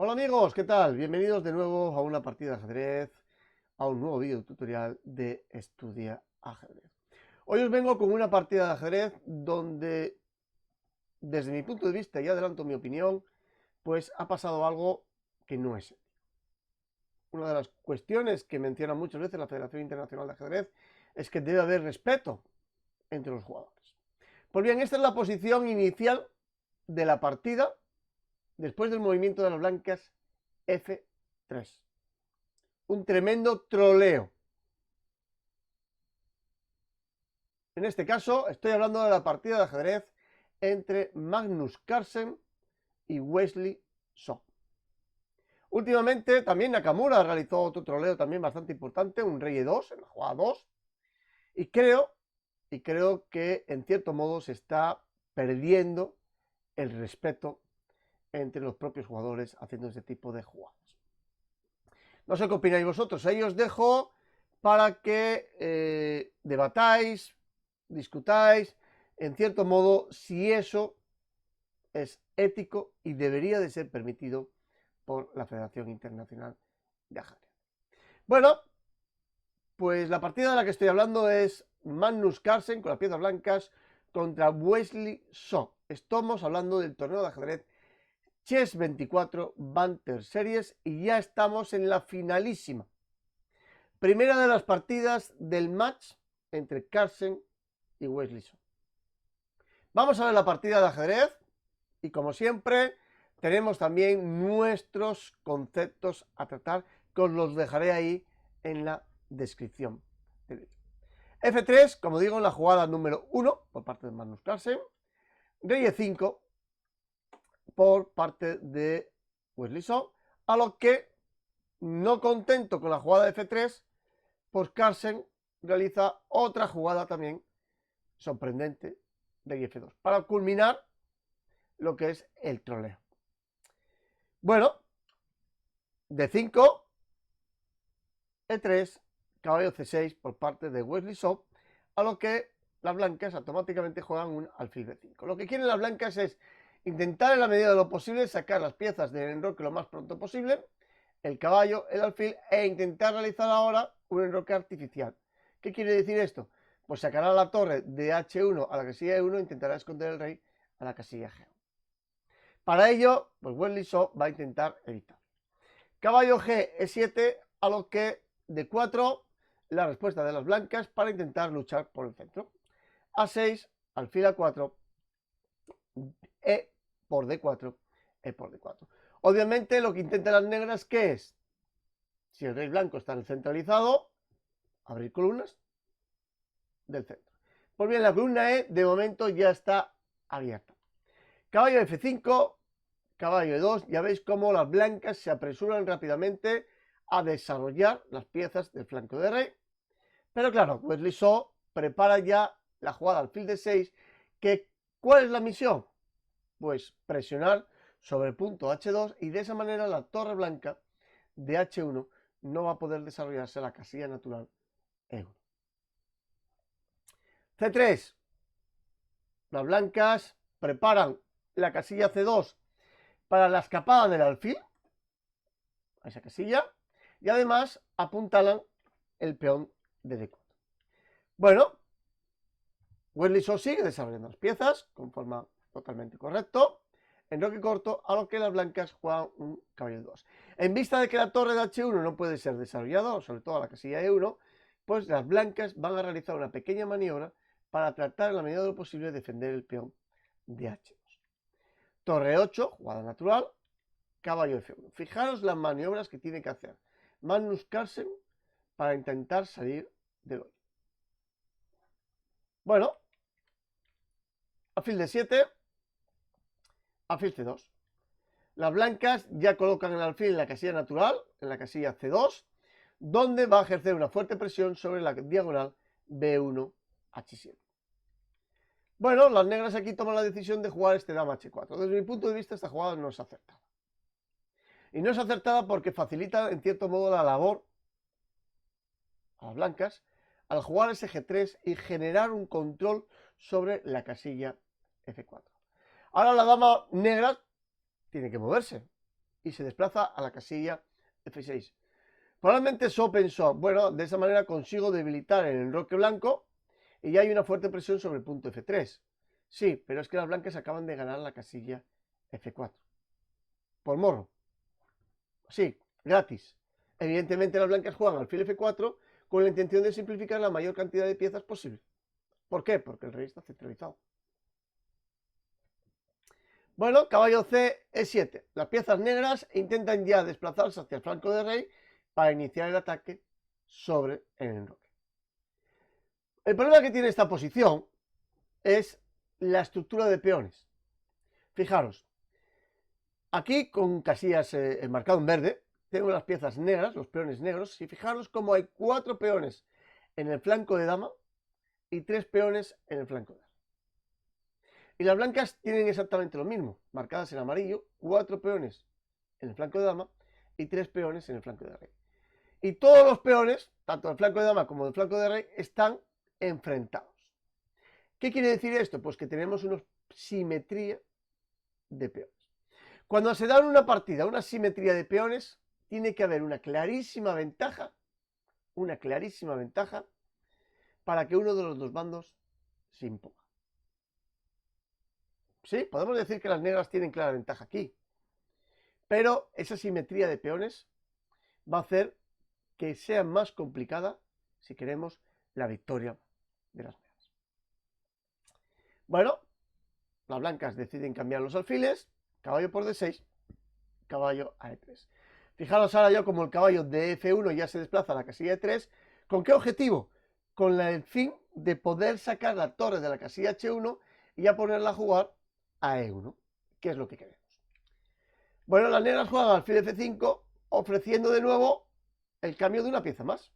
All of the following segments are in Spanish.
Hola amigos, ¿qué tal? Bienvenidos de nuevo a una partida de ajedrez, a un nuevo vídeo tutorial de Estudia Ajedrez. Hoy os vengo con una partida de ajedrez donde, desde mi punto de vista y adelanto mi opinión, pues ha pasado algo que no es ético. Una de las cuestiones que menciona muchas veces la Federación Internacional de Ajedrez es que debe haber respeto entre los jugadores. Pues bien, esta es la posición inicial de la partida después del movimiento de las blancas F3. Un tremendo troleo. En este caso estoy hablando de la partida de ajedrez entre Magnus Carlsen y Wesley So. Últimamente también Nakamura realizó otro troleo también bastante importante, un rey E2 en la jugada 2, y creo que en cierto modo se está perdiendo el respeto entre los propios jugadores haciendo este tipo de jugadas. No sé qué opináis vosotros, ahí os dejo para que debatáis, discutáis, en cierto modo, si eso es ético y debería de ser permitido por la Federación Internacional de Ajedrez. Bueno, pues la partida de la que estoy hablando es Magnus Carlsen con las piezas blancas contra Wesley So. Estamos hablando del torneo de ajedrez Chess 24 Banter Series y ya estamos en la finalísima. Primera de las partidas del match entre Carlsen y Wesley So. Vamos a ver la partida de ajedrez y como siempre tenemos también nuestros conceptos a tratar que os los dejaré ahí en la descripción del vídeo. F3, como digo, en la jugada número 1 por parte de Magnus Carlsen. Rey E5 por parte de Wesley So, a lo que, no contento con la jugada de F3, pues Carlsen realiza otra jugada también sorprendente, rey F2, para culminar lo que es el troleo. Bueno, D5, E3, caballo C6 por parte de Wesley So, a lo que las blancas automáticamente juegan un alfil B5. Lo que quieren las blancas es intentar en la medida de lo posible sacar las piezas del enroque lo más pronto posible, el caballo, el alfil, e intentar realizar ahora un enroque artificial. ¿Qué quiere decir esto? Pues sacará la torre de H1 a la casilla E1 e intentará esconder el rey a la casilla G1. Para ello, pues Wesley So va a intentar evitar. Caballo G, E7, a lo que D4, la respuesta de las blancas para intentar luchar por el centro. A6, alfil A4, E por D4, E por D4. Obviamente lo que intentan las negras, ¿qué es? Si el rey blanco está centralizado, abrir columnas del centro. Pues bien, la columna E de momento ya está abierta. Caballo F5, caballo E2, ya veis cómo las blancas se apresuran rápidamente a desarrollar las piezas del flanco de rey. Pero claro, Wesley So prepara ya la jugada alfil D6, que ¿cuál es la misión? Pues presionar sobre el punto H2 y de esa manera la torre blanca de H1 no va a poder desarrollarse la casilla natural E1. C3. Las blancas preparan la casilla C2 para la escapada del alfil a esa casilla y además apuntalan el peón de D4. Bueno, Wesley So sigue desarrollando las piezas con forma totalmente correcto. Enroque corto, a lo que las blancas juegan un caballo 2. En vista de que la torre de H1 no puede ser desarrollada, sobre todo la casilla E1, pues las blancas van a realizar una pequeña maniobra para tratar en la medida de lo posible de defender el peón de H2. Torre 8, jugada natural, caballo F1. Fijaros las maniobras que tiene que hacer Magnus Carlsen para intentar salir del hoyo. Bueno, alfil D7, alfil C2. Las blancas ya colocan el alfil en la casilla natural, en la casilla C2, donde va a ejercer una fuerte presión sobre la diagonal B1-H7. Bueno, las negras aquí toman la decisión de jugar este dama H4. Desde mi punto de vista, esta jugada no es acertada. Y no es acertada porque facilita, en cierto modo, la labor a las blancas al jugar ese G3 y generar un control sobre la casilla F4. Ahora la dama negra tiene que moverse y se desplaza a la casilla F6. Probablemente So pensó, bueno, de esa manera consigo debilitar el enroque blanco y ya hay una fuerte presión sobre el punto F3. Sí, pero es que las blancas acaban de ganar la casilla F4. Por morro. Sí, gratis. Evidentemente las blancas juegan alfil F4 con la intención de simplificar la mayor cantidad de piezas posible. ¿Por qué? Porque el rey está centralizado. Bueno, caballo C, E7. Las piezas negras intentan ya desplazarse hacia el flanco del rey para iniciar el ataque sobre el enroque. El problema que tiene esta posición es la estructura de peones. Fijaros, aquí con casillas enmarcado en verde, tengo las piezas negras, los peones negros, y fijaros cómo hay 4 peones en el flanco de dama y 3 peones en el flanco de rey. Y las blancas tienen exactamente lo mismo, marcadas en amarillo, 4 peones en el flanco de dama y 3 peones en el flanco de rey. Y todos los peones, tanto del flanco de dama como del flanco de rey, están enfrentados. ¿Qué quiere decir esto? Pues que tenemos una simetría de peones. Cuando se da en una partida una simetría de peones, tiene que haber una clarísima ventaja para que uno de los dos bandos se imponga. Sí, podemos decir que las negras tienen clara ventaja aquí, pero esa simetría de peones va a hacer que sea más complicada si queremos la victoria de las negras. Bueno, las blancas deciden cambiar los alfiles, caballo por D6, caballo a E3. Fijaros ahora ya como el caballo de F1 ya se desplaza a la casilla E3. ¿Con qué objetivo? Con el fin de poder sacar la torre de la casilla H1 y ya ponerla a jugar a E1, que es lo que queremos. Bueno, las negras juegan alfil F5, ofreciendo de nuevo el cambio de una pieza más.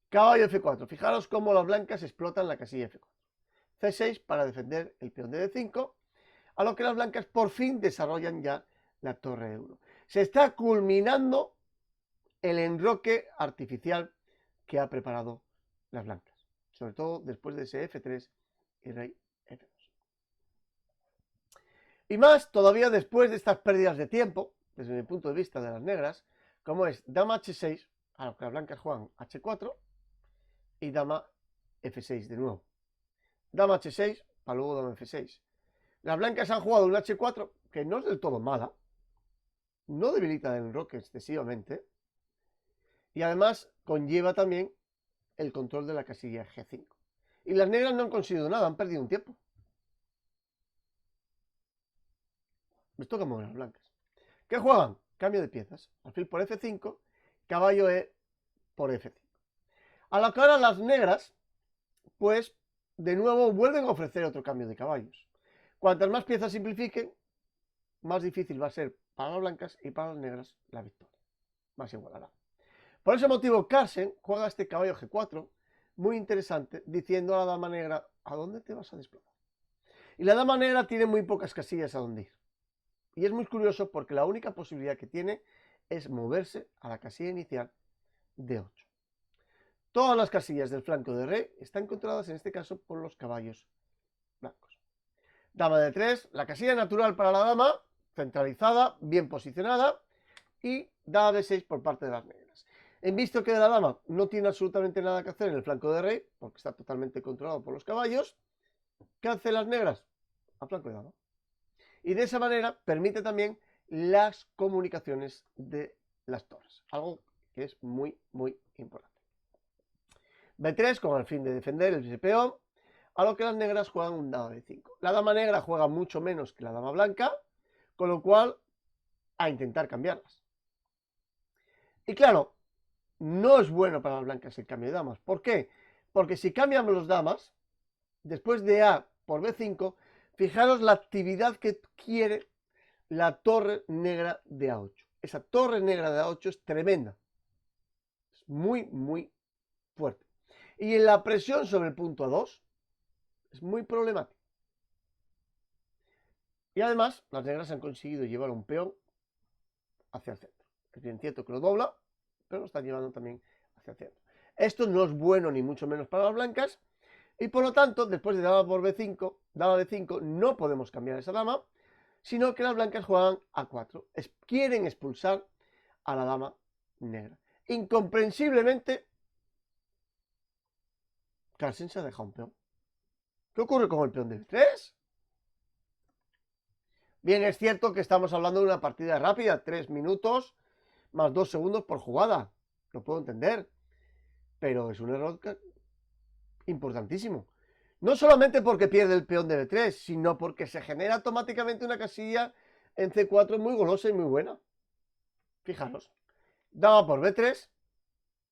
Caballo F4. Fijaros cómo las blancas explotan la casilla F4. C6 para defender el peón de D5, a lo que las blancas por fin desarrollan ya la torre E1. Se está culminando el enroque artificial que ha preparado las blancas, sobre todo después de ese F3 y rey F2. Y más todavía después de estas pérdidas de tiempo, desde mi punto de vista de las negras, como es dama H6, a lo que las blancas juegan H4 y dama F6 de nuevo. Dama H6 para luego dama F6. Las blancas han jugado un H4 que no es del todo mala, no debilita el enroque excesivamente y además conlleva también el control de la casilla G5. Y las negras no han conseguido nada, han perdido un tiempo. Les toca mover a las blancas. ¿Qué juegan? Cambio de piezas. Alfil por F5, caballo E por F5. A la que ahora las negras, pues de nuevo vuelven a ofrecer otro cambio de caballos. Cuantas más piezas simplifiquen, más difícil va a ser para las blancas y para las negras la victoria. Más igualará. Por ese motivo, Carlsen juega este caballo G4, muy interesante, diciendo a la dama negra, ¿a dónde te vas a desplazar? Y la dama negra tiene muy pocas casillas a dónde ir. Y es muy curioso porque la única posibilidad que tiene es moverse a la casilla inicial de 8. Todas las casillas del flanco de rey están controladas en este caso por los caballos blancos. Dama de 3, la casilla natural para la dama, centralizada, bien posicionada, y dama de 6 por parte de las negras. En visto que la dama no tiene absolutamente nada que hacer en el flanco de rey, porque está totalmente controlado por los caballos, ¿qué hacen las negras? Al flanco de dama. Y de esa manera permite también las comunicaciones de las torres, algo que es muy, muy importante. B3 con el fin de defender el peón, a lo que las negras juegan un dama B5. La dama negra juega mucho menos que la dama blanca, con lo cual a intentar cambiarlas. Y claro, no es bueno para las blancas el cambio de damas. ¿Por qué? Porque si cambiamos los damas, después de A por B5, fijaros la actividad que quiere la torre negra de A8. Esa torre negra de A8 es tremenda. Es muy, muy fuerte. Y en la presión sobre el punto A2 es muy problemática. Y además, las negras han conseguido llevar un peón hacia el centro. Es bien cierto que lo dobla, pero lo están llevando también hacia el centro. Esto no es bueno ni mucho menos para las blancas. Y por lo tanto, después de dama por B5, dama B5, no podemos cambiar esa dama, sino que las blancas juegan A4. Quieren expulsar a la dama negra. Incomprensiblemente, Carlsen se ha dejado un peón. ¿Qué ocurre con el peón de B3? Bien, es cierto que estamos hablando de una partida rápida, 3 minutos más 2 segundos por jugada. Lo puedo entender, pero es un error importantísimo. No solamente porque pierde el peón de B3, sino porque se genera automáticamente una casilla en C4 muy golosa y muy buena. Fijaros, dama por B3,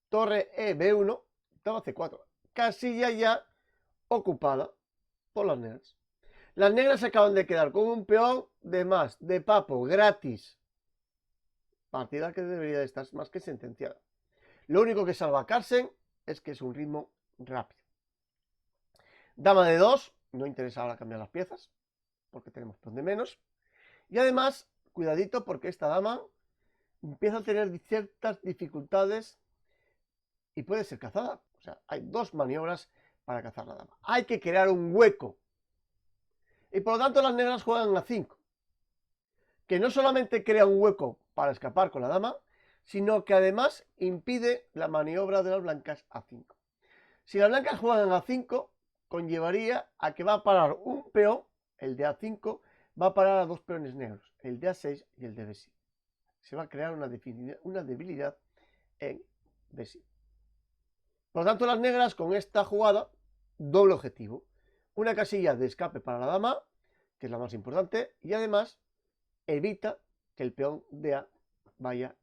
torre E, B1, dama C4. Casilla ya ocupada por las negras. Las negras se acaban de quedar con un peón de más, de papo, gratis. Partida que debería de estar más que sentenciada. Lo único que salva a Carlsen es que es un ritmo rápido. Dama de 2, no interesa ahora cambiar las piezas, porque tenemos peón de menos. Y además, cuidadito porque esta dama empieza a tener ciertas dificultades y puede ser cazada. O sea, hay 2 maniobras para cazar la dama. Hay que crear un hueco. Y por lo tanto las negras juegan a 5. Que no solamente crea un hueco para escapar con la dama, sino que además impide la maniobra de las blancas a 5. Si las blancas juegan a 5, conllevaría a que va a parar un peón, el de A5, va a parar a 2 peones negros, el de A6 y el de B7. Se va a crear una debilidad en B7. Por lo tanto, las negras con esta jugada, doble objetivo. Una casilla de escape para la dama, que es la más importante, y además evita que el peón de A vaya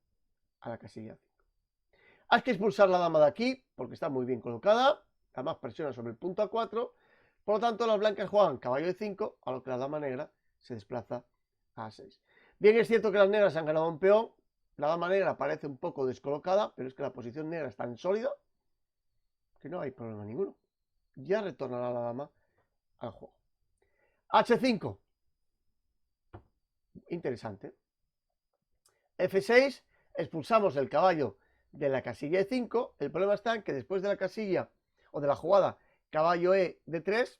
a la casilla 5. Hay que expulsar la dama de aquí, porque está muy bien colocada, además presiona sobre el punto A4, por lo tanto las blancas juegan caballo de 5, a lo que la dama negra se desplaza a A6. Bien, es cierto que las negras han ganado un peón, la dama negra parece un poco descolocada, pero es que la posición negra es tan sólida que no hay problema ninguno. Ya retornará la dama al juego. H5. Interesante. F6, expulsamos el caballo de la casilla E5. El problema está en que después de la casilla o de la jugada caballo E de 3,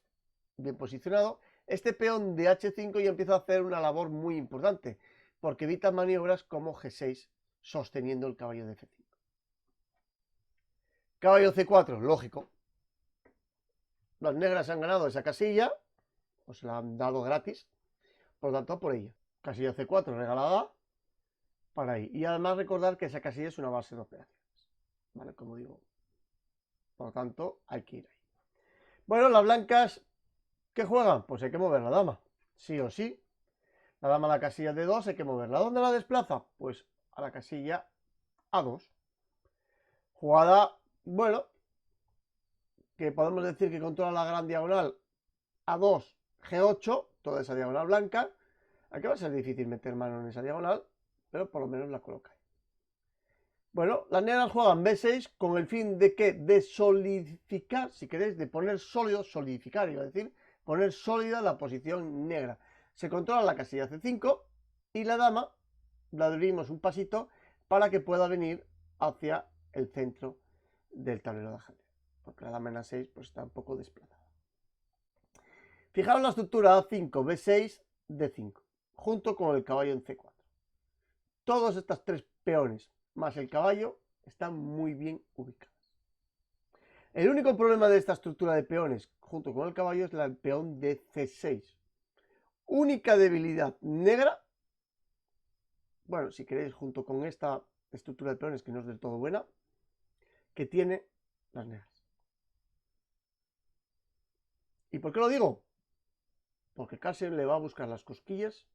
bien posicionado, este peón de H5 ya empieza a hacer una labor muy importante, porque evita maniobras como G6 sosteniendo el caballo de F5. Caballo C4, lógico. Las negras han ganado esa casilla, o se la han dado gratis, por lo tanto por ella. Casilla C4 regalada para ahí. Y además recordar que esa casilla es una base de operaciones, ¿vale? Como digo. Por lo tanto, hay que ir ahí. Bueno, las blancas, ¿qué juegan? Pues hay que mover la dama, sí o sí. La dama a la casilla de 2 hay que moverla. ¿A dónde la desplaza? Pues a la casilla A2. Jugada, bueno, que podemos decir que controla la gran diagonal A2, G8, toda esa diagonal blanca. Aquí va a ser difícil meter mano en esa diagonal, pero por lo menos la coloca ahí. Bueno, las negras juegan B6 con el fin de que de solidificar, si queréis, de poner sólido, solidificar, iba a decir, poner sólida la posición negra. Se controla la casilla C5 y la dama la abrimos un pasito para que pueda venir hacia el centro del tablero de ajedrez, porque la dama en A6 pues está un poco desplazada. Fijaros la estructura A5, B6, D5, junto con el caballo en C4. Todos estos 3 peones más el caballo están muy bien ubicados. El único problema de esta estructura de peones junto con el caballo es el peón de C6. Única debilidad negra, bueno, si queréis, junto con esta estructura de peones que no es del todo buena, que tiene las negras. ¿Y por qué lo digo? Porque Carlsen le va a buscar las cosquillas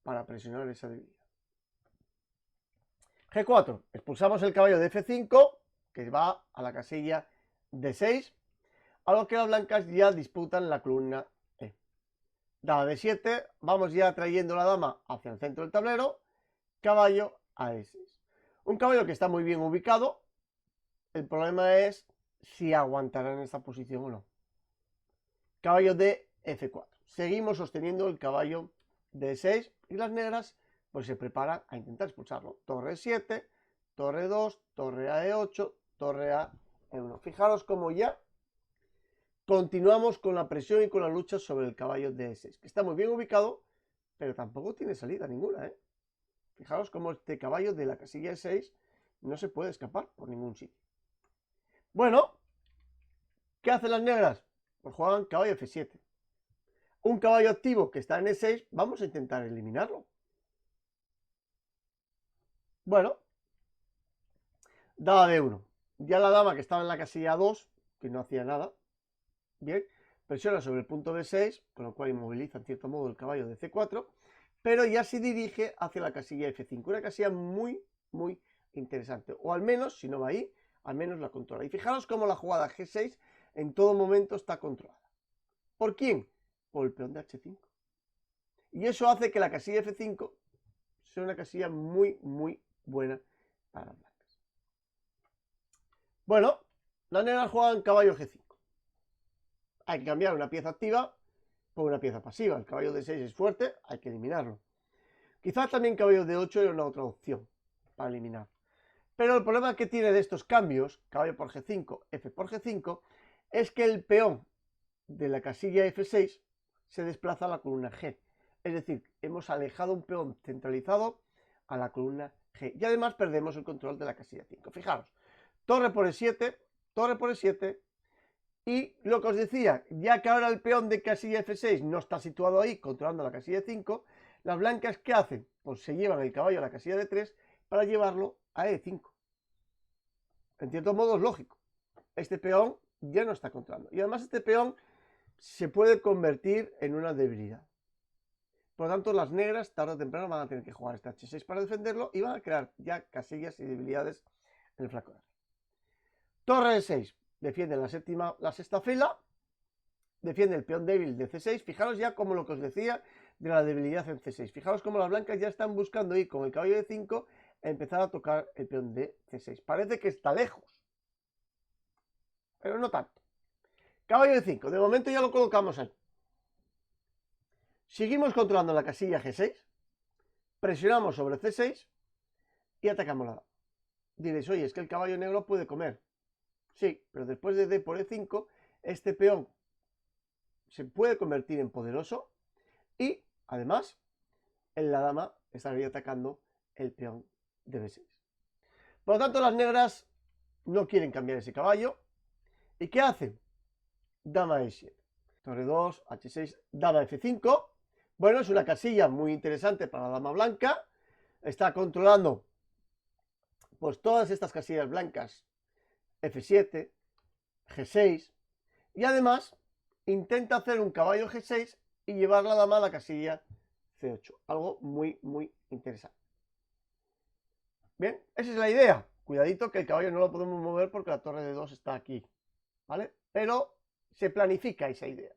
para presionar esa debilidad. G4, expulsamos el caballo de F5, que va a la casilla D6, a lo que las blancas ya disputan la columna E. Dama D7, vamos ya trayendo la dama hacia el centro del tablero, caballo a E6. Un caballo que está muy bien ubicado, el problema es si aguantará en esta posición o no. Caballo de F4. Seguimos sosteniendo el caballo de E6 y las negras pues se preparan a intentar expulsarlo. Torre 7, torre 2, torre a E8, torre a E1. Fijaros cómo ya continuamos con la presión y con la lucha sobre el caballo de E6, que está muy bien ubicado, pero tampoco tiene salida ninguna, ¿eh? Fijaros cómo este caballo de la casilla E6 no se puede escapar por ningún sitio. Bueno, ¿qué hacen las negras? Pues juegan caballo F7. Un caballo activo que está en E6, vamos a intentar eliminarlo. Bueno, dama D1. Ya la dama que estaba en la casilla 2, que no hacía nada, bien, presiona sobre el punto B6, con lo cual inmoviliza en cierto modo el caballo de C4, pero ya se dirige hacia la casilla F5, una casilla muy, muy interesante, o al menos, si no va ahí, al menos la controla. Y fijaros cómo la jugada G6 en todo momento está controlada. ¿Por quién? Por el peón de H5. Y eso hace que la casilla F5 sea una casilla muy, muy buena para las blancas. Bueno, las negras juegan caballo G5. Hay que cambiar una pieza activa por una pieza pasiva. El caballo de 6 es fuerte, hay que eliminarlo. Quizás también caballo de 8 era una otra opción para eliminar. Pero el problema que tiene de estos cambios, caballo por G5, F por G5, es que el peón de la casilla F6 se desplaza a la columna G. Es decir, hemos alejado un peón centralizado a la columna G. Y además perdemos el control de la casilla 5. Fijaros, torre por E7, torre por E7. Y lo que os decía, ya que ahora el peón de casilla F6 no está situado ahí, controlando la casilla 5, las blancas, ¿qué hacen? Pues se llevan el caballo a la casilla de 3 para llevarlo a E5. En cierto modo es lógico. Este peón ya no está controlando. Y además este peón se puede convertir en una debilidad. Por lo tanto, las negras tarde o temprano van a tener que jugar este H6 para defenderlo y van a crear ya casillas y debilidades en el flanco de rey. Torre E6. Defiende la sexta fila, defiende el peón débil de C6. Fijaros ya como lo que os decía de la debilidad en C6. Fijaros como las blancas ya están buscando ir con el caballo de 5 a empezar a tocar el peón de C6. Parece que está lejos, pero no tanto. Caballo de 5, de momento ya lo colocamos ahí. Seguimos controlando la casilla G6, presionamos sobre C6 y atacamos la dama. Diréis, oye, es que el caballo negro puede comer. Sí, pero después de D por E5, este peón se puede convertir en poderoso y, además, en la dama estaría atacando el peón de B6. Por lo tanto, las negras no quieren cambiar ese caballo. ¿Y qué hacen? Dama E7. Torre 2, H6, dama F5. Bueno, es una casilla muy interesante para la dama blanca. Está controlando pues todas estas casillas blancas. F7, G6. Y además intenta hacer un caballo G6 y llevar la dama a la casilla C8. Algo muy, muy interesante. Bien, esa es la idea. Cuidadito que el caballo no lo podemos mover porque la torre de 2 está aquí. ¿Vale? Pero se planifica esa idea.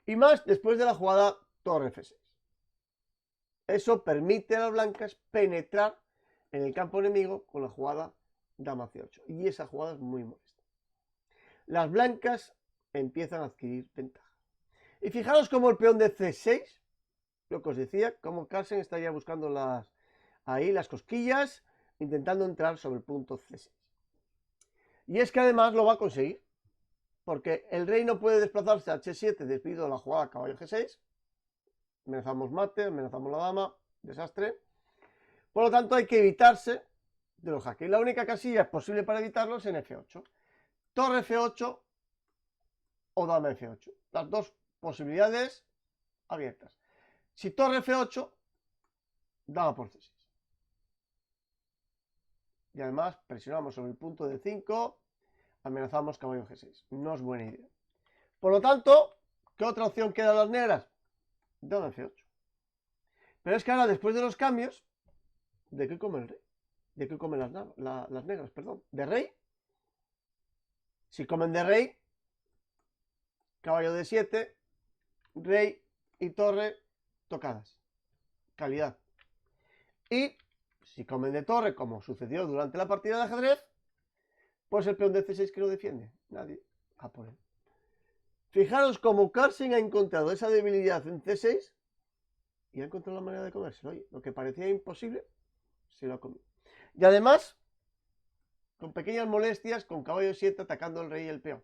Y más después de la jugada torre F6. Eso permite a las blancas penetrar en el campo enemigo con la jugada dama C8. Y esa jugada es muy molesta. Las blancas empiezan a adquirir ventaja. Y fijaros cómo el peón de C6, lo que os decía, como Carlsen está ya buscando las cosquillas, intentando entrar sobre el punto C6. Y es que además lo va a conseguir, porque el rey no puede desplazarse a H7 debido a la jugada caballo G6. Amenazamos mate, amenazamos la dama, desastre. Por lo tanto, hay que evitarse de los jaques. Y la única casilla posible para evitarlo es en F8. Torre F8 o dama F8. Las dos posibilidades abiertas. Si torre F8, dama por C6. Y además presionamos sobre el punto de 5, amenazamos caballo G6. No es buena idea. Por lo tanto, ¿qué otra opción queda a las negras? Dama F8. Pero es que ahora, después de los cambios, ¿de qué come el rey? ¿De qué comen las negras? Perdón. ¿De rey? Si comen de rey, caballo de 7, rey y torre tocadas. Calidad. Y si comen de torre, como sucedió durante la partida de ajedrez, pues el peón de C6 que lo defiende. Nadie. A por él. Fijaros cómo Carlsen ha encontrado esa debilidad en C6 y ha encontrado la manera de comérselo. Oye, lo que parecía imposible, se lo ha comido. Y además, con pequeñas molestias, con caballo 7 atacando al rey y el peón.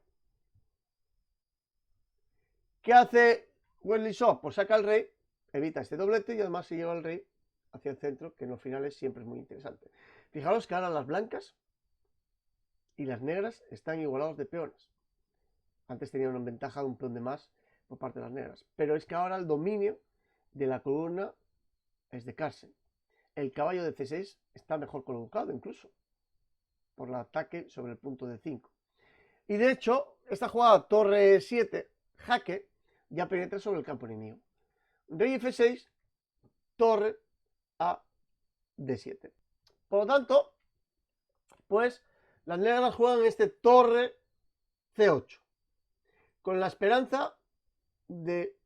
¿Qué hace Wesley So? Pues saca al rey evita este doblete y además se lleva el rey hacia el centro, que en los finales siempre es muy interesante. Fijaros que ahora las blancas y las negras están igualados de peones. Antes tenían una ventaja de un peón de más por parte de las negras, pero es que ahora el dominio de la columna es de Carlsen. El caballo de C6 está mejor colocado incluso por el ataque sobre el punto de 5. Y de hecho, esta jugada torre 7, jaque, ya penetra sobre el campo enemigo. Rey F6, torre a D7. Por lo tanto, pues las negras juegan este torre C8 con la esperanza de...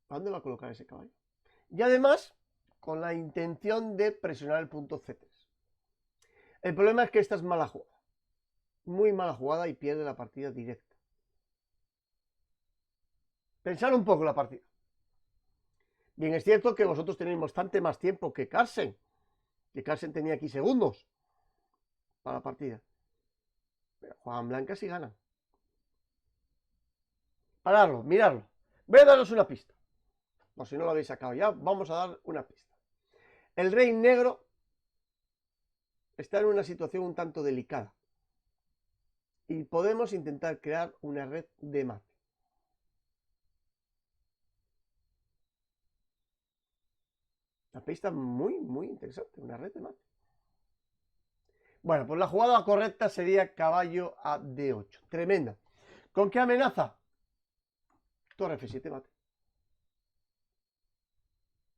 ¿a dónde va a colocar ese caballo? Y además con la intención de presionar el punto C3. El problema es que esta es mala jugada. Muy mala jugada y pierde la partida directa. Pensar un poco la partida. Bien, es cierto que vosotros tenéis bastante más tiempo que Carlsen. Que Carlsen tenía aquí segundos para la partida. Pero juegan blancas y ganan. Pararlo, mirarlo. Voy a daros una pista. O si no lo habéis sacado ya, vamos a dar una pista. El rey negro está en una situación un tanto delicada. Y podemos intentar crear una red de mate. Una pista muy, muy interesante. Una red de mate. Bueno, pues la jugada correcta sería caballo a D8. Tremenda. ¿Con qué amenaza? Torre F7 mate.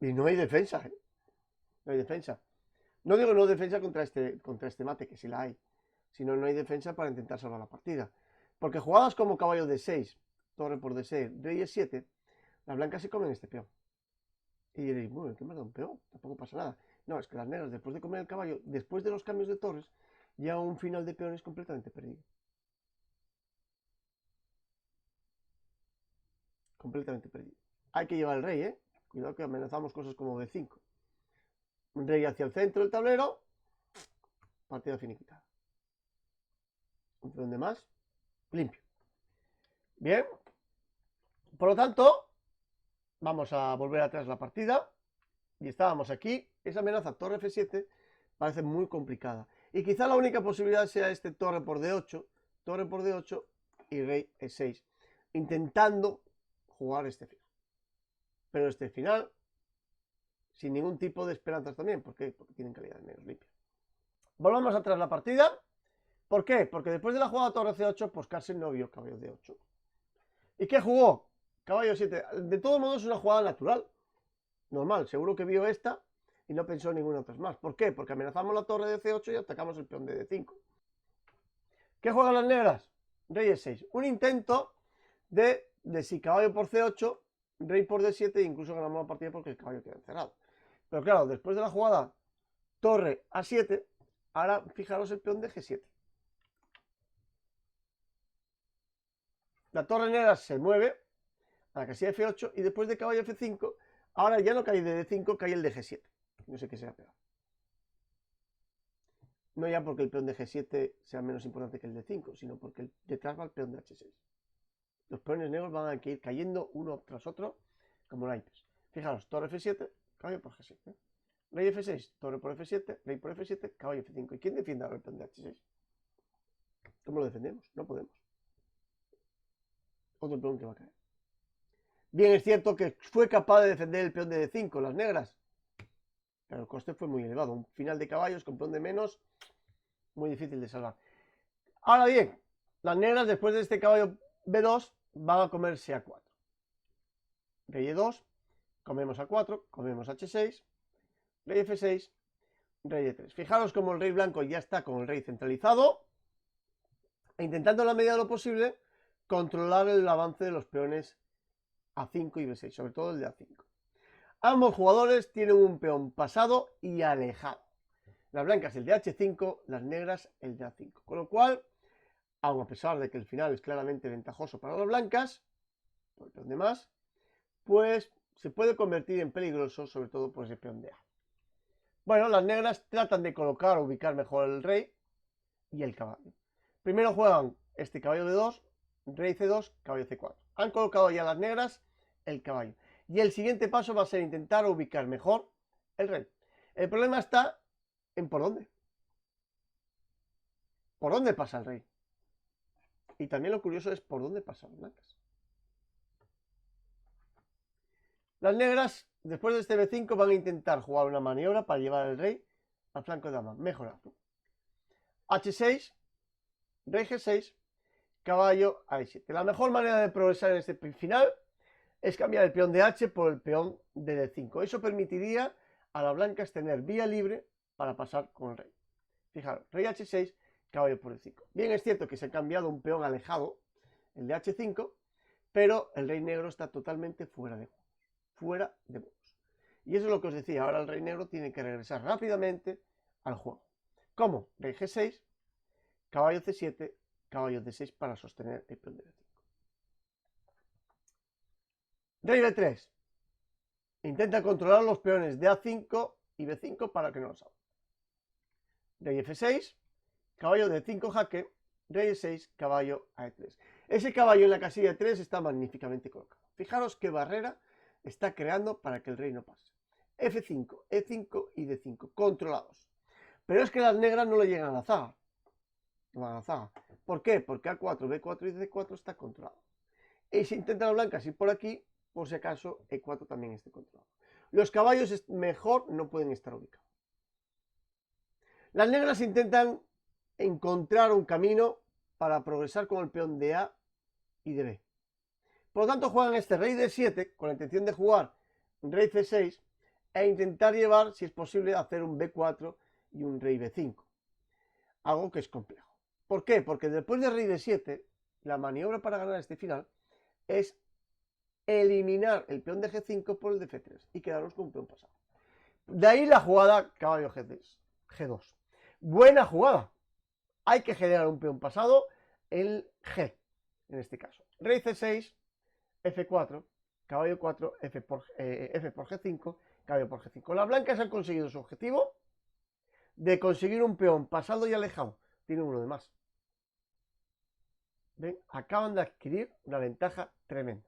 Y no hay defensa, ¿eh? No hay defensa. No digo no defensa contra este mate, que sí la hay. Sino no hay defensa para intentar salvar la partida. Porque jugadas como caballo D6, torre por D6, rey E7, las blancas se comen este peón. Y diréis, bueno, ¿qué me ha dado un peón? Tampoco pasa nada. No, es que las negras, después de comer el caballo, después de los cambios de torres, ya un final de peones completamente perdido. Completamente perdido. Hay que llevar el rey, ¿eh? Cuidado que amenazamos cosas como D5. Un rey hacia el centro del tablero. Partida finiquitada. Un peón de más. Limpio. Bien. Por lo tanto, vamos a volver atrás la partida. Y estábamos aquí. Esa amenaza torre F7 parece muy complicada. Y quizá la única posibilidad sea este torre por D8. Torre por D8 y rey E6. Intentando jugar este final. Pero este final sin ningún tipo de esperanzas también. ¿Por qué? Porque tienen calidad menos limpia. Volvamos atrás la partida. ¿Por qué? Porque después de la jugada torre C8, pues Carlsen no vio caballo D8. ¿Y qué jugó? Caballo 7. De todos modos es una jugada natural. Normal. Seguro que vio esta y no pensó en ninguna otra más. ¿Por qué? Porque amenazamos la torre de C8 y atacamos el peón de D5. ¿Qué juegan las negras? Rey E6. Un intento de si caballo por C8, rey por D7 e incluso ganamos la partida porque el caballo queda encerrado. Pero claro, después de la jugada torre A7, ahora fijaros el peón de G7. La torre negra se mueve a la casilla F8 y después de caballo F5, ahora ya no cae de D5, cae el de G7. No sé qué será peor. No ya porque el peón de G7 sea menos importante que el de 5, sino porque detrás va el peón de H6. Los peones negros van a ir cayendo uno tras otro como naipes. Fijaros, torre F7, caballo por G7. Rey F6, torre por F7, rey por F7, caballo F5. ¿Y quién defiende ahora el peón de H6? ¿Cómo lo defendemos? No podemos. Otro peón que va a caer. Bien, es cierto que fue capaz de defender el peón de D5, las negras. Pero el coste fue muy elevado. Un final de caballos con peón de menos, muy difícil de salvar. Ahora bien, las negras después de este caballo B2 van a comerse A4. Rey E2, comemos A4, comemos H6, rey F6, rey E3. Fijaros como el rey blanco ya está con el rey centralizado, e intentando en la medida de lo posible controlar el avance de los peones A5 y B6, sobre todo el de A5. Ambos jugadores tienen un peón pasado y alejado. Las blancas el de H5, las negras el de A5. Con lo cual, aun a pesar de que el final es claramente ventajoso para las blancas, por el peón de más, pues se puede convertir en peligroso, sobre todo por ese peón de A. Bueno, las negras tratan de colocar o ubicar mejor el rey y el caballo. Primero juegan este caballo de 2, rey C2, caballo C4. Han colocado ya las negras el caballo. Y el siguiente paso va a ser intentar ubicar mejor el rey. El problema está en por dónde. ¿Por dónde pasa el rey? Y también lo curioso es por dónde pasan las blancas. Las negras, después de este B5, van a intentar jugar una maniobra para llevar al rey al flanco de dama. Mejorar. H6, rey G6, caballo a E7. La mejor manera de progresar en este final es cambiar el peón de H por el peón de D5. Eso permitiría a las blancas tener vía libre para pasar con el rey. Fijaros, rey H6, caballo por E5. Bien, es cierto que se ha cambiado un peón alejado, el de H5, pero el rey negro está totalmente fuera de juego. Fuera de juegos. Y eso es lo que os decía, ahora el rey negro tiene que regresar rápidamente al juego. ¿Cómo? Rey G6, caballo C7, caballo D6 para sostener el peón de D5. Rey B3. Intenta controlar los peones de A5 y B5 para que no los hagan. Rey F6, caballo D5 jaque, rey E6, caballo a E3. Ese caballo en la casilla 3 está magníficamente colocado. Fijaros qué barrera está creando para que el rey no pase. F5, E5 y D5, controlados. Pero es que las negras no le llegan a la zaga. No van a la zaga. ¿Por qué? Porque A4, B4 y D4 está controlado. Y si intentan las blancas ir por aquí, por si acaso E4 también esté controlado. Los caballos mejor no pueden estar ubicados. Las negras intentan encontrar un camino para progresar con el peón de A y de B. Por lo tanto, juegan este rey D7 con la intención de jugar rey C6 e intentar llevar, si es posible, hacer un B4 y un rey B5. Algo que es complejo. ¿Por qué? Porque después de rey D7, la maniobra para ganar este final es eliminar el peón de G5 por el de F3 y quedarnos con un peón pasado. De ahí la jugada caballo G2. Buena jugada. Hay que generar un peón pasado en G, en este caso. Rey C6, F4, caballo 4, F por G5, caballo por G5. Las blancas han conseguido su objetivo de conseguir un peón pasado y alejado. Tienen uno de más. ¿Ven? Acaban de adquirir una ventaja tremenda.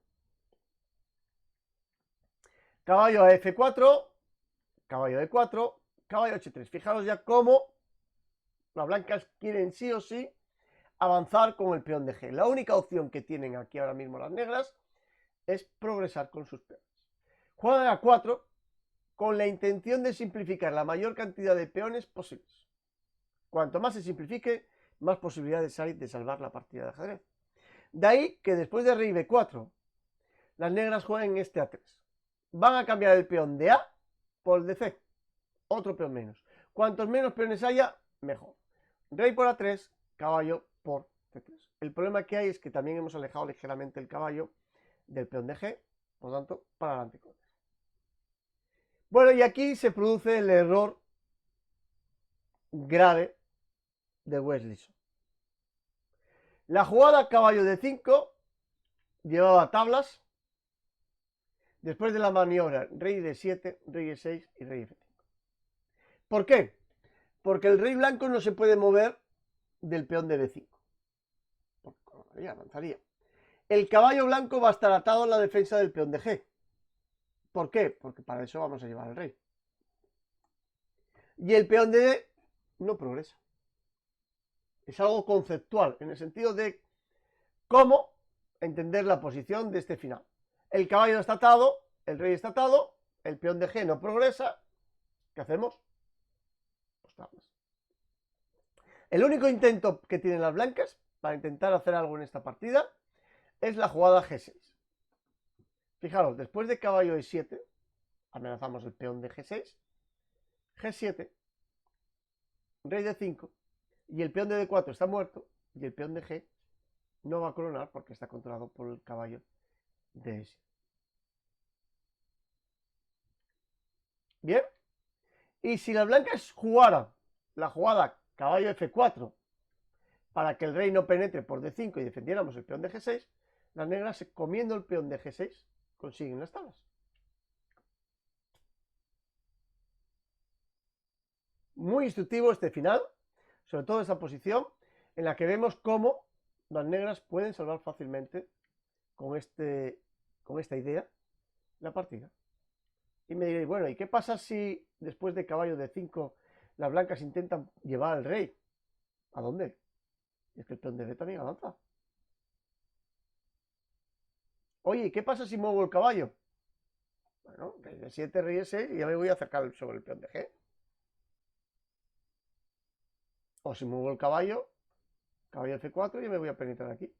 Caballo a F4, caballo E4, caballo H3. Fijaros ya cómo las blancas quieren sí o sí avanzar con el peón de G. La única opción que tienen aquí ahora mismo las negras es progresar con sus peones. Juegan a 4 con la intención de simplificar la mayor cantidad de peones posibles. Cuanto más se simplifique, más posibilidades hay de salvar la partida de ajedrez. De ahí que después de rey B4, las negras jueguen este A3. Van a cambiar el peón de A por el de C. Otro peón menos. Cuantos menos peones haya, mejor. Rey por A3, caballo por C3. El problema que hay es que también hemos alejado ligeramente el caballo del peón de G, por lo tanto, para adelante con él. Bueno, y aquí se produce el error grave de Wesley So. La jugada caballo de 5 llevaba tablas. Después de la maniobra rey de 7, rey de 6 y rey F5. ¿Por qué? Porque el rey blanco no se puede mover del peón de B5. Porque avanzaría. El caballo blanco va a estar atado en la defensa del peón de G. ¿Por qué? Porque para eso vamos a llevar al rey. Y el peón de D no progresa. Es algo conceptual, en el sentido de cómo entender la posición de este final. El caballo está atado, el rey está atado, el peón de G no progresa. ¿Qué hacemos? Pues tablas. El único intento que tienen las blancas para intentar hacer algo en esta partida es la jugada G6. Fijaros, después de caballo E7, amenazamos el peón de G6, G7, rey de 5, y el peón de D4 está muerto, y el peón de G no va a coronar porque está controlado por el caballo de E7. Bien, y si las blancas jugaran la jugada caballo F4 para que el rey no penetre por D5 y defendiéramos el peón de G6, las negras comiendo el peón de G6 consiguen las tablas. Muy instructivo este final, sobre todo esa posición en la que vemos cómo las negras pueden salvar fácilmente con esta idea la partida. Y me diréis, bueno, ¿y qué pasa si después de caballo de 5 las blancas intentan llevar al rey? ¿A dónde? Y es que el peón de B también avanza. Oye, ¿y qué pasa si muevo el caballo? Bueno, rey de 7, rey de 6 y ya me voy a acercar sobre el peón de G. O si muevo el caballo F4 y me voy a penetrar aquí.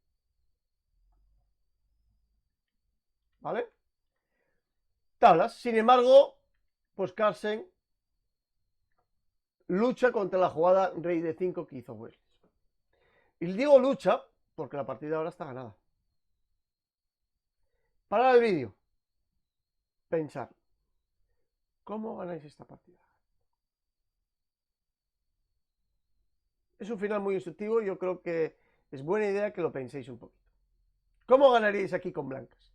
¿Vale? Tablas. Sin embargo, pues Carlsen lucha contra la jugada rey de 5 que hizo Wesley. Y digo lucha porque la partida ahora está ganada. Para el vídeo. Pensar. ¿Cómo ganáis esta partida? Es un final muy instructivo y yo creo que es buena idea que lo penséis un poquito. ¿Cómo ganaríais aquí con blancas?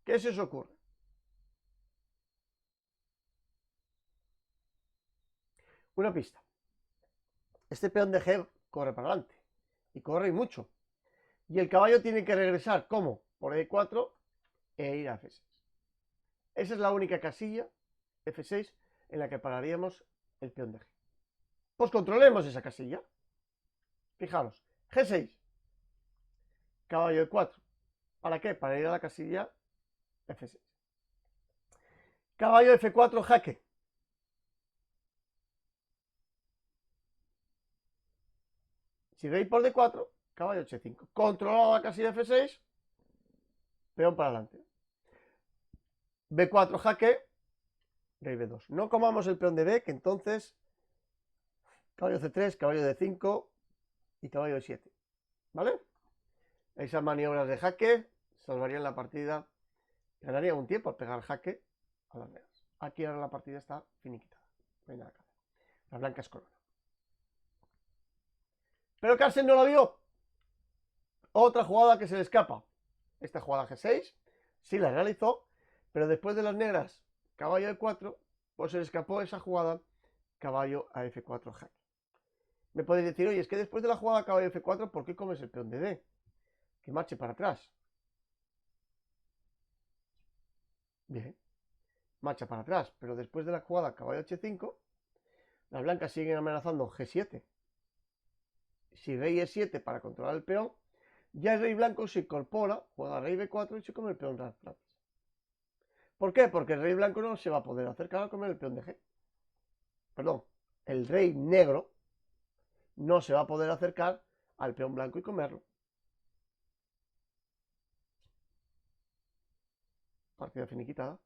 ¿Qué se os ocurre? Una pista. Este peón de G corre para adelante. Y corre mucho. Y el caballo tiene que regresar, ¿cómo? Por E4 e ir a F6. Esa es la única casilla, F6, en la que pararíamos el peón de G. Pues controlemos esa casilla. Fijaros, G6, caballo E4. ¿Para qué? Para ir a la casilla F6. Caballo F4, jaque. Si rey por D4, caballo H5. Controlado la casilla F6, peón para adelante. B4, jaque, rey B2. No comamos el peón de B, que entonces caballo C3, caballo D5 y caballo E7. ¿Vale? Esas maniobras de jaque salvarían la partida. Ganaría un tiempo al pegar jaque a las negras. Aquí ahora la partida está finiquitada. No hay nada que hacer. Las blancas corona. Pero Carlsen no la vio. Otra jugada que se le escapa. Esta jugada G6 sí la realizó, pero después de las negras caballo E4, pues se le escapó esa jugada caballo a F4 jaque. Me podéis decir, oye, es que después de la jugada caballo F4, ¿por qué comes el peón de D? Que marche para atrás. Bien, marcha para atrás, pero después de la jugada caballo H5, las blancas siguen amenazando G7. Si rey E7 para controlar el peón, ya el rey blanco se incorpora, juega rey B4 y se come el peón de las. ¿Por qué? Porque el rey blanco no se va a poder acercar a comer el peón de G. Perdón, el rey negro no se va a poder acercar al peón blanco y comerlo. Partida finiquitada.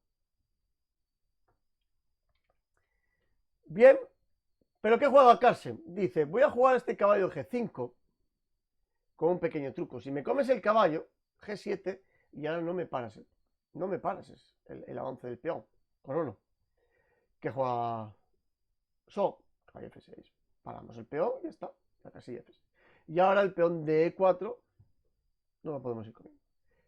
Bien, pero ¿qué juega Carlsen? Dice, voy a jugar este caballo G5 con un pequeño truco. Si me comes el caballo, G7, y ahora no me paras. No me paras el avance del peón. ¿O no? ¿Qué juega So? Caballo F6. Paramos el peón y ya está. La casilla F6. Y ahora el peón de E4 no lo podemos ir comiendo.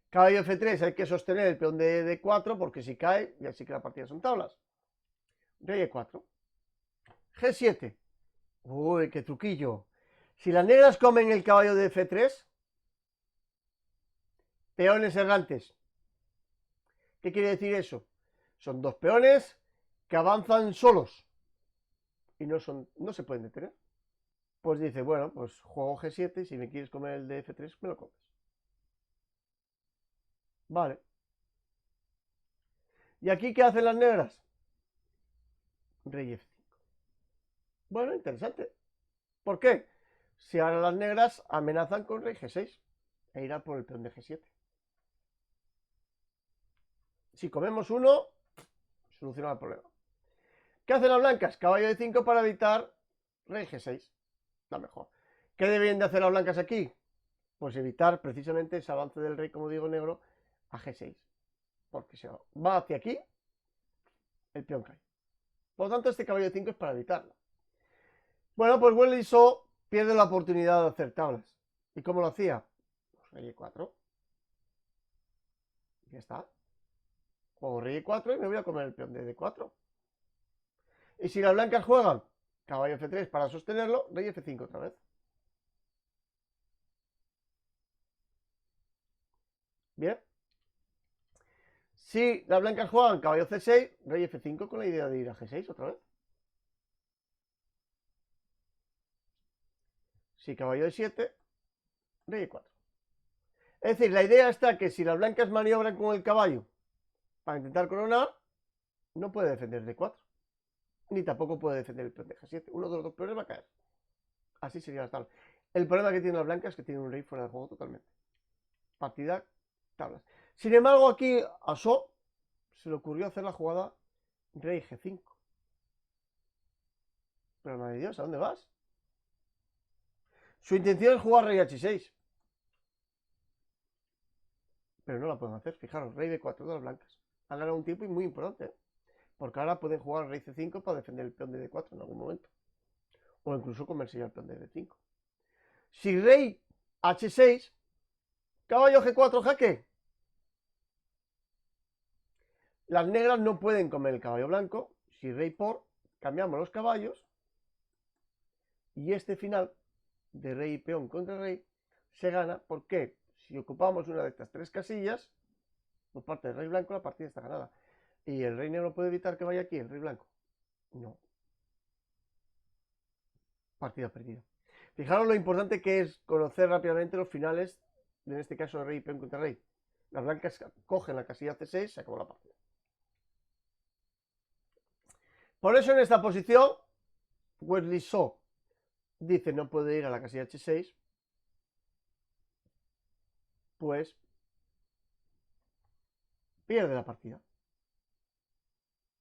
Caballo F3 hay que sostener el peón de D4 porque si cae, ya sí que la partida son tablas. Rey E4. G7. Uy, qué truquillo. Si las negras comen el caballo de F3, peones errantes. ¿Qué quiere decir eso? Son dos peones que avanzan solos y no se pueden detener. Pues dice, bueno, pues juego G7 y si me quieres comer el de F3, me lo comes. Vale. ¿Y aquí qué hacen las negras? Rey F5. Bueno, interesante. ¿Por qué? Si ahora las negras amenazan con rey G6 e irá por el peón de G7. Si comemos uno, soluciona el problema. ¿Qué hacen las blancas? Caballo de 5 para evitar rey G6. La mejor. ¿Qué deben de hacer las blancas aquí? Pues evitar precisamente ese avance del rey, como digo, negro a G6. Porque si va hacia aquí, el peón cae. Por lo tanto, este caballo de 5 es para evitarlo. Bueno, pues Wesley So pierde la oportunidad de hacer tablas. ¿Y cómo lo hacía? Pues rey E4. Ya está. Juego rey E4 y me voy a comer el peón de D4. Y si las blancas juegan caballo F3 para sostenerlo, rey F5 otra vez. Bien. Si las blancas juegan caballo C6, rey F5 con la idea de ir a G6 otra vez. Si caballo E7, rey E4. Es decir, la idea está que si las blancas maniobran con el caballo para intentar coronar, no puede defender D4. Ni tampoco puede defender el peón de G7. Uno de los dos peones va a caer. Así sería la tabla. El problema que tienen las blancas es que tienen un rey fuera de juego totalmente. Partida, tablas. Sin embargo, aquí a So se le ocurrió hacer la jugada rey G5. Pero madre de Dios, ¿a dónde vas? Su intención es jugar rey H6. Pero no la pueden hacer. Fijaros, rey D4 de las blancas. Han ganado un tiempo muy importante. ¿Eh? Porque ahora pueden jugar rey C5 para defender el peón de D4 en algún momento. O incluso comerse ya el peón de D5. Si rey H6, caballo G4 jaque. Las negras no pueden comer el caballo blanco. Si rey por, cambiamos los caballos. Y este final de rey y peón contra rey se gana porque si ocupamos una de estas tres casillas, por parte del rey blanco, la partida está ganada. ¿Y el rey negro puede evitar que vaya aquí el rey blanco? No. Partida perdida. Fijaros lo importante que es conocer rápidamente los finales, en este caso de rey y peón contra rey. Las blancas cogen la casilla C6, se acabó la partida. Por eso en esta posición, Wesley So dice no puede ir a la casilla H6, pues pierde la partida.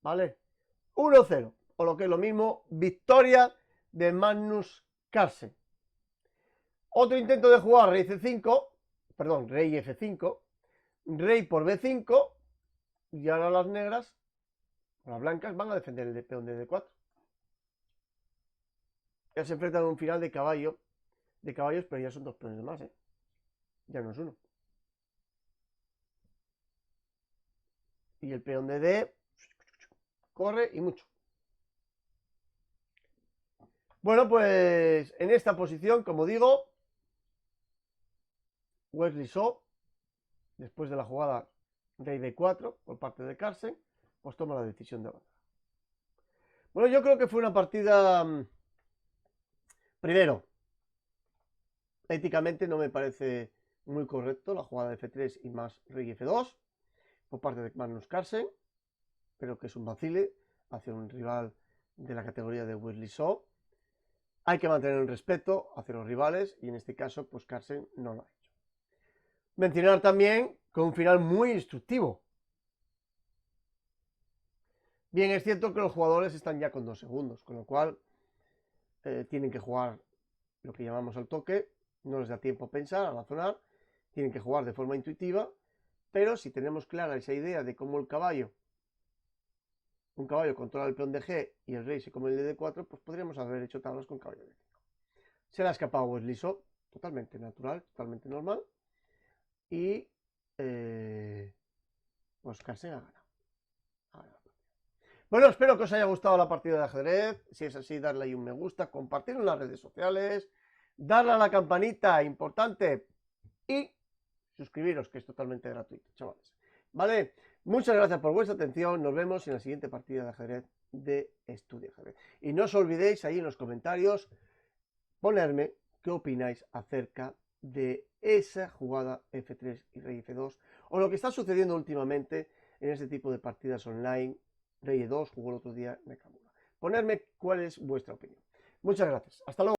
¿Vale? 1-0, o lo que es lo mismo, victoria de Magnus Carlsen. Otro intento de jugar rey C5, perdón, rey F5, rey por B5, y ahora las negras, las blancas, van a defender el peón de D4. Ya se enfrentan a un final de caballos, pero ya son dos peones más, ¿eh? Ya no es uno. Y el peón de D corre y mucho. Bueno, pues en esta posición, como digo, Wesley So, después de la jugada rey D4 por parte de Carlsen, pues toma la decisión de avanzar. Bueno, yo creo que fue una partida, primero, éticamente no me parece muy correcto la jugada de F3 y más rey F2 por parte de Magnus Carlsen. Creo que es un vacile hacia un rival de la categoría de Wesley So. Hay que mantener el respeto hacia los rivales y en este caso, pues Carlsen no lo ha hecho. Mencionar también con un final muy instructivo. Bien, es cierto que los jugadores están ya con 2 segundos, con lo cual tienen que jugar lo que llamamos al toque, no les da tiempo a pensar, a razonar, tienen que jugar de forma intuitiva, pero si tenemos clara esa idea de cómo un caballo controla el peón de G y el rey se come el de D4, pues podríamos haber hecho tablas con caballo de D5. Se le ha escapado Wesley So, totalmente natural, totalmente normal, y pues Carlsen ha ganado. Bueno, espero que os haya gustado la partida de ajedrez. Si es así, darle ahí un me gusta, compartirlo en las redes sociales, darle a la campanita, importante, y suscribiros, que es totalmente gratuito, chavales. ¿Vale? Muchas gracias por vuestra atención. Nos vemos en la siguiente partida de ajedrez de Estudia Ajedrez. Y no os olvidéis ahí en los comentarios ponerme qué opináis acerca de esa jugada F3 y rey F2 o lo que está sucediendo últimamente en este tipo de partidas online. Rey E2 jugó el otro día Nakamura. Ponerme cuál es vuestra opinión. Muchas gracias. Hasta luego.